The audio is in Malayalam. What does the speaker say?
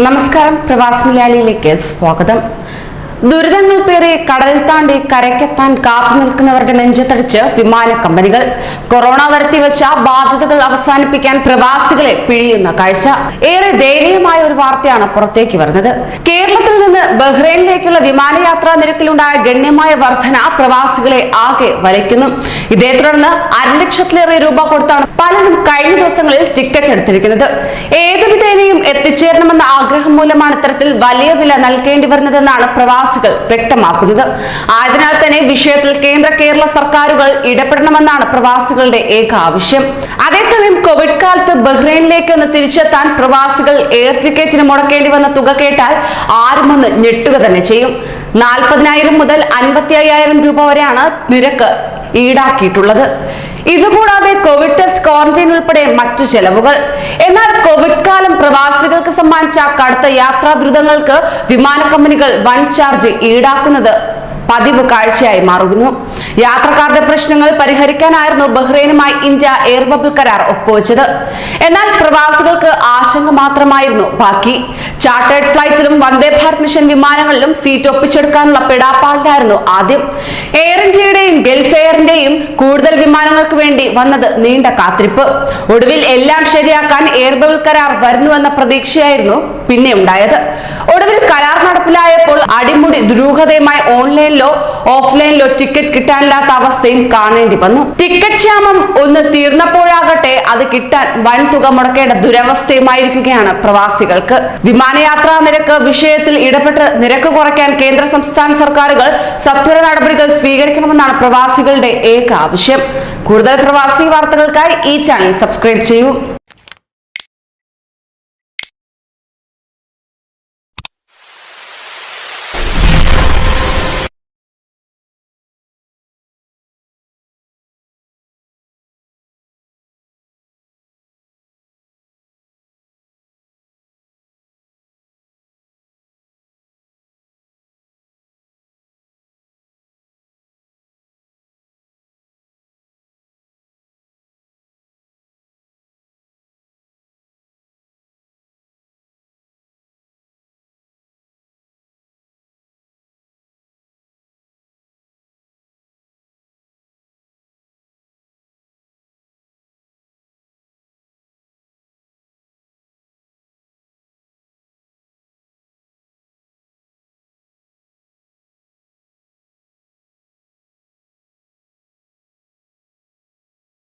നമസ്കാരം, പ്രവാസി മലയാളിയിലേക്ക് സ്വാഗതം. ദുരിതങ്ങൾ പേരെ കടൽ താണ്ടി കരയ്ക്കെത്താൻ കാത്തു നിൽക്കുന്നവരുടെ നെഞ്ചത്തടിച്ച് വിമാന കമ്പനികൾ. കൊറോണ വരുത്തിവെച്ച ബാധ്യതകൾ അവസാനിപ്പിക്കാൻ പ്രവാസികളെ പിഴിയുന്ന കാഴ്ച. ഏറെ ദയനീയമായ ഒരു വാർത്തയാണ് പുറത്തേക്ക് വരുന്നത്. കേരളത്തിൽ നിന്ന് ബഹ്റൈനിലേക്കുള്ള വിമാനയാത്രാ നിരക്കിലുണ്ടായ ഗണ്യമായ വർധന പ്രവാസികളെ ആകെ വലയ്ക്കുന്നു. ഇതേ തുടർന്ന് 1.5 ലക്ഷത്തിലേറെ രൂപ കൊടുത്താണ് പലരും കഴിഞ്ഞ ദിവസങ്ങളിൽ ടിക്കറ്റ് എടുത്തിരിക്കുന്നത്. ഏതു വിധേനയും എത്തിച്ചേരണമെന്ന ആഗ്രഹം മൂലമാണ് ഇത്തരത്തിൽ വലിയ വില നൽകേണ്ടി വരുന്നതെന്നാണ് പ്രവാസികൾ വ്യക്തമാക്കുന്നത്. ആയതിനാൽ തന്നെ വിഷയത്തിൽ കേരള സർക്കാരുകൾ ഇടപെടണമെന്നാണ് പ്രവാസികളുടെ ഏക ആവശ്യം. അതേസമയം കോവിഡ് കാലത്ത് ബഹ്റൈനിലേക്ക് ഒന്ന് തിരിച്ചെത്താൻ പ്രവാസികൾ എയർ ടിക്കറ്റിന് മുടക്കേണ്ടി വന്ന തുക കേട്ടാൽ ആരും ഒന്ന് ഞെട്ടുക തന്നെ ചെയ്യും. 40,000 മുതൽ 55,000 രൂപ വരെയാണ് നിരക്ക് ഈടാക്കിയിട്ടുള്ളത്. ഇതുകൂടാതെ കോവിഡ് ടെസ്റ്റ്, ക്വാറന്റൈൻ ഉൾപ്പെടെ മറ്റു ചെലവുകൾ. എന്നാൽ കോവിഡ് കാലം പ്രവാസികൾക്ക് സമ്മാനിച്ച കടുത്ത യാത്രാ ദുരിതങ്ങൾക്ക് വിമാന കമ്പനികൾ വൻ ചാർജ് ഈടാക്കുന്നത് പതിവ് കാഴ്ചയായി മാറുന്നു. യാത്രക്കാരുടെ പ്രശ്നങ്ങൾ പരിഹരിക്കാനായിരുന്നു ബഹ്റൈനുമായി ഇന്ത്യ എയർ ബബിൾ കരാർ ഒപ്പുവെച്ചത്. എന്നാൽ പ്രവാസികൾക്ക് ആശങ്ക മാത്രമായിരുന്നു ബാക്കി. Chartered ഫ്ലൈറ്റിലും Vande Bharat mission വിമാനങ്ങളിലും seat ഒപ്പിച്ചെടുക്കാനുള്ള പിടാപ്പാടിലായിരുന്നു ആദ്യം. എയർ ഇന്ത്യയുടെയും ഗൾഫ് എയറിന്റെയും കൂടുതൽ വിമാനങ്ങൾക്ക് വേണ്ടി വന്നത് നീണ്ട കാത്തിരിപ്പ്. ഒടുവിൽ എല്ലാം ശരിയാക്കാൻ എയർ ബബിൾ കരാർ വരുന്നുവെന്ന പ്രതീക്ഷയായിരുന്നു പിന്നെ ഉണ്ടായത്. ഒടുവിൽ കരാർ നടപ്പിലായപ്പോൾ അടിമുടി ദുരൂഹതയുമായി ഓൺലൈനിലോ ഓഫ്ലൈനിലോ ടിക്കറ്റ് കിട്ടാനില്ലാത്ത അവസ്ഥയും കാണേണ്ടി വന്നു. ടിക്കറ്റ് ക്ഷാമം ഒന്ന് തീർന്നപ്പോഴാകട്ടെ അത് കിട്ടാൻ വൻ തുക മുടക്കേണ്ട ദുരവസ്ഥയുമായിരിക്കുകയാണ് പ്രവാസികൾക്ക്. വിമാനയാത്രാ നിരക്ക് വിഷയത്തിൽ ഇടപെട്ട് നിരക്ക് കുറയ്ക്കാൻ കേന്ദ്ര സംസ്ഥാന സർക്കാരുകൾ സത്വര നടപടികൾ സ്വീകരിക്കണമെന്നാണ് പ്രവാസികളുടെ ഏക ആവശ്യം. കൂടുതൽ പ്രവാസി വാർത്തകൾക്കായി ഈ ചാനൽ സബ്സ്ക്രൈബ് ചെയ്യൂ.